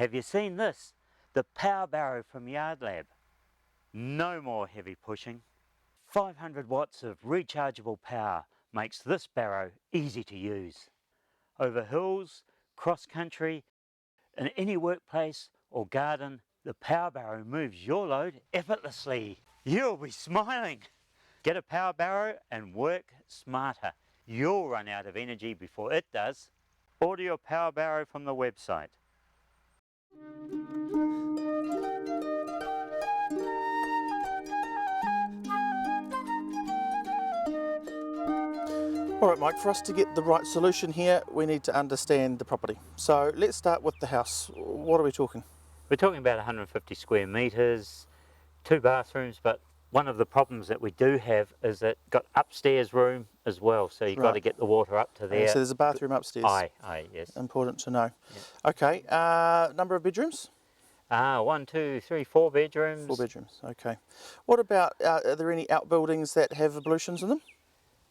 Have you seen this? The power barrow from Yard Lab. No more heavy pushing. 500 watts of rechargeable power makes this barrow easy to use. Over hills, cross country, in any workplace or garden, the power barrow moves your load effortlessly. You'll be smiling. Get a power barrow and work smarter. You'll run out of energy before it does. Order your power barrow from the website. All right, Mike, for us to get the right solution here, we need to understand the property. So let's start with the house. What are we talking? We're talking about 150 square metres, 2 bathrooms, but one of the problems that we do have is that got upstairs room as well, so you've got to get the water up to there. So there's a bathroom upstairs. Aye, yes. Important to know. Yeah. Okay, number of bedrooms? 1, 2, 3, 4 bedrooms. 4 bedrooms, okay. What about, are there any outbuildings that have ablutions in them?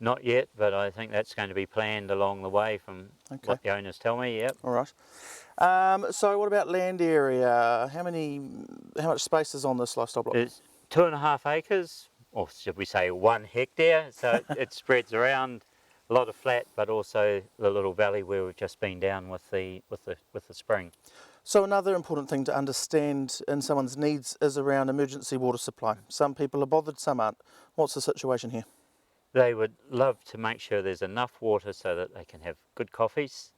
Not yet, but I think that's going to be planned along the way from what the owners tell me, yep. All right. So what about land area? How much space is on this lifestyle block? There's 2.5 acres, or should we say 1 hectare, so it spreads around a lot of flat, but also the little valley where we've just been down with the spring. So another important thing to understand in someone's needs is around emergency water supply. Some people are bothered, some aren't. What's the situation here? They would love to make sure there's enough water so that they can have good coffees.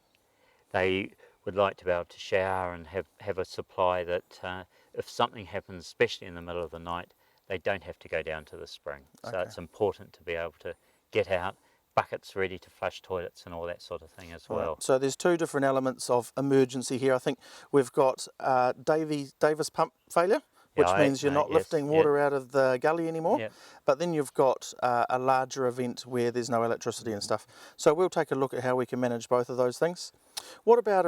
They would like to be able to shower and have a supply that if something happens, especially in the middle of the night, they don't have to go down to the spring. So it's important to be able to get out, buckets ready to flush toilets and all that sort of thing as well. Right. So there's 2 different elements of emergency here. I think we've got Davis pump failure, which means you're not lifting water out of the gully anymore. But then you've got a larger event where there's no electricity and stuff. So we'll take a look at how we can manage both of those things. What about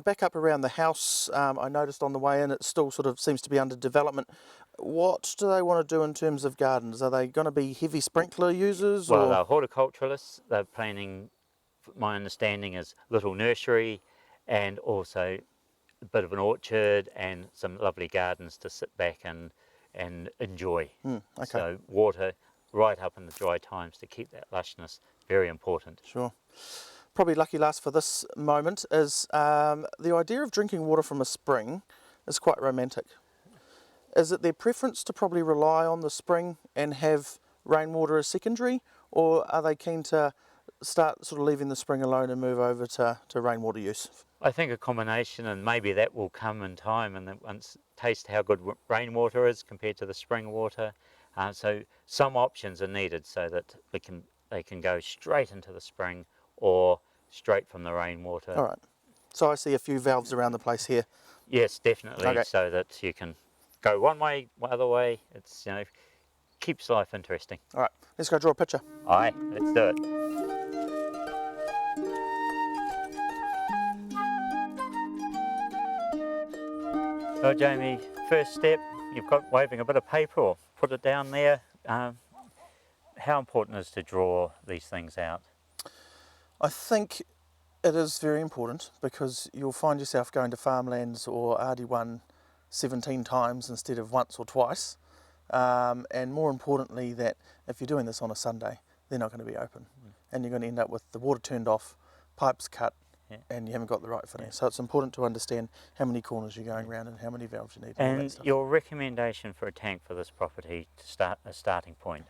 back up around the house? I noticed on the way in it still sort of seems to be under development. What do they want to do in terms of gardens? Are they going to be heavy sprinkler users? Well, they're horticulturalists. They're planning, my understanding, is little nursery and also a bit of an orchard and some lovely gardens to sit back and enjoy. So water right up in the dry times to keep that lushness, very important. Sure. Probably lucky last for this moment is the idea of drinking water from a spring is quite romantic. Is it their preference to probably rely on the spring and have rainwater as secondary, or are they keen to start sort of leaving the spring alone and move over to rainwater use? I think a combination, and maybe that will come in time, and then once taste how good rainwater is compared to the spring water. So some options are needed so that they can go straight into the spring or straight from the rainwater. All right. So I see a few valves around the place here. Yes, definitely, so that you can go one way, other way. It's, keeps life interesting. All right, let's go draw a picture. Aye, let's do it. So Jamie, first step, you've got waving a bit of paper or put it down there. How important is to draw these things out? I think it is very important because you'll find yourself going to farmlands or RD1 17 times instead of once or twice. And more importantly, that if you're doing this on a Sunday, they're not going to be open. And you're going to end up with the water turned off, pipes cut, and you haven't got the right fitting. So it's important to understand how many corners you're going around and how many valves you need. And your recommendation for a tank for this property to start a starting point?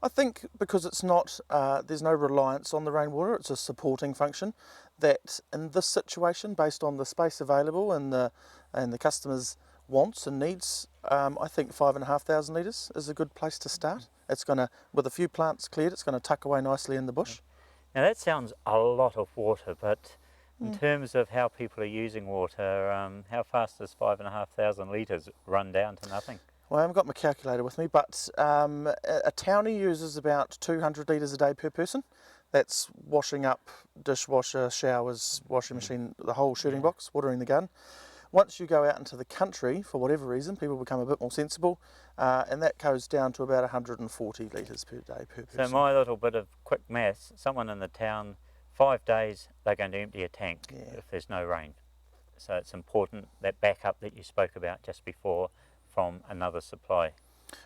I think because it's not, there's no reliance on the rainwater, it's a supporting function, that in this situation, based on the space available and the customer's wants and needs, I think 5,500 litres is a good place to start. It's going to, with a few plants cleared, it's going to tuck away nicely in the bush. Now that sounds a lot of water, but in terms of how people are using water, how fast does 5,500 litres run down to nothing? Well, I haven't got my calculator with me, but a townie uses about 200 litres a day per person. That's washing up, dishwasher, showers, washing machine, the whole shooting box, watering the garden. Once you go out into the country, for whatever reason, people become a bit more sensible, and that goes down to about 140 litres per day per person. So my little bit of quick maths, someone in the town, 5 days, they're going to empty a tank if there's no rain. So it's important, that backup that you spoke about just before from another supply.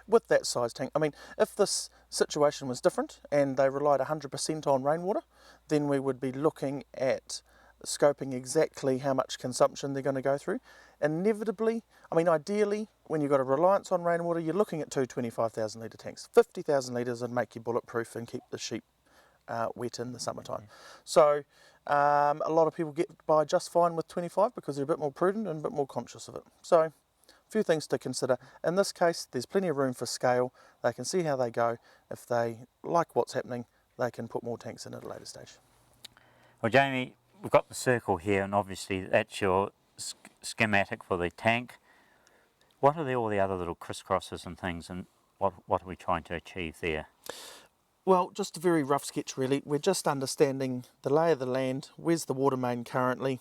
With that size tank, I mean, if this situation was different and they relied 100% on rainwater, then we would be looking at scoping exactly how much consumption they're going to go through. Inevitably, I mean, ideally, when you've got a reliance on rainwater, you're looking at two 25,000 litre tanks. 50,000 litres would make you bulletproof and keep the sheep wet in the summertime. So a lot of people get by just fine with 25 because they're a bit more prudent and a bit more conscious of it. So a few things to consider. In this case, there's plenty of room for scale. They can see how they go. If they like what's happening, they can put more tanks in at a later stage. Well, Jamie, we've got the circle here, and obviously that's your schematic for the tank. What are all the other little crisscrosses and things, and what are we trying to achieve there? Well, just a very rough sketch really. We're just understanding the lay of the land, where's the water main currently,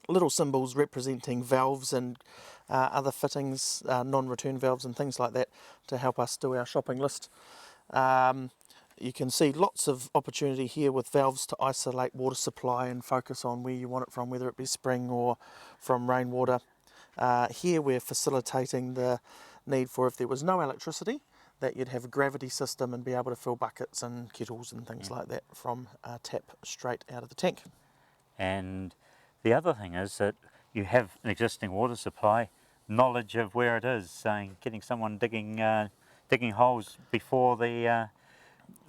little symbols representing valves and other fittings, non-return valves and things like that to help us do our shopping list. You can see lots of opportunity here with valves to isolate water supply and focus on where you want it from, whether it be spring or from rainwater. Here we're facilitating the need for, if there was no electricity, that you'd have a gravity system and be able to fill buckets and kettles and things like that from a tap straight out of the tank. And the other thing is that you have an existing water supply, knowledge of where it is, saying getting someone digging holes before the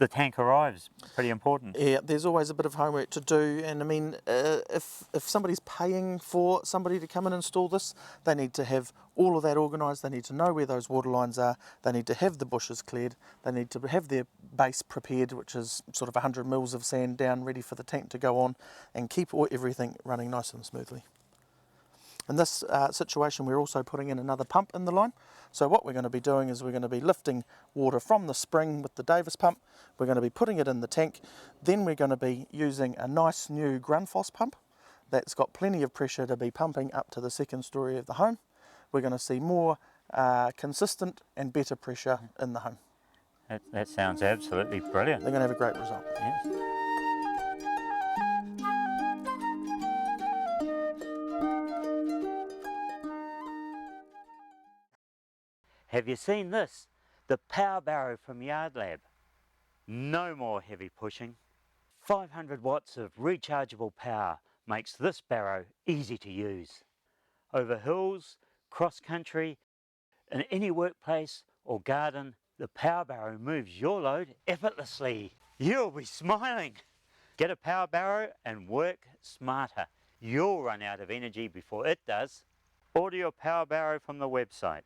tank arrives, pretty important. Yeah, there's always a bit of homework to do, and I mean, if somebody's paying for somebody to come and install this, they need to have all of that organised. They need to know where those water lines are. They need to have the bushes cleared. They need to have their base prepared, which is sort of 100 mils of sand down, ready for the tank to go on, and keep everything running nice and smoothly. In this situation, we're also putting in another pump in the line. So what we're going to be doing is we're going to be lifting water from the spring with the Davis pump. We're going to be putting it in the tank. Then we're going to be using a nice new Grundfos pump that's got plenty of pressure to be pumping up to the second story of the home. We're going to see more consistent and better pressure in the home. That sounds absolutely brilliant. They're going to have a great result. Yes. Have you seen this? The power barrow from Yard Lab. No more heavy pushing. 500 watts of rechargeable power makes this barrow easy to use. Over hills, cross country, in any workplace or garden, the power barrow moves your load effortlessly. You'll be smiling. Get a power barrow and work smarter. You'll run out of energy before it does. Order your power barrow from the website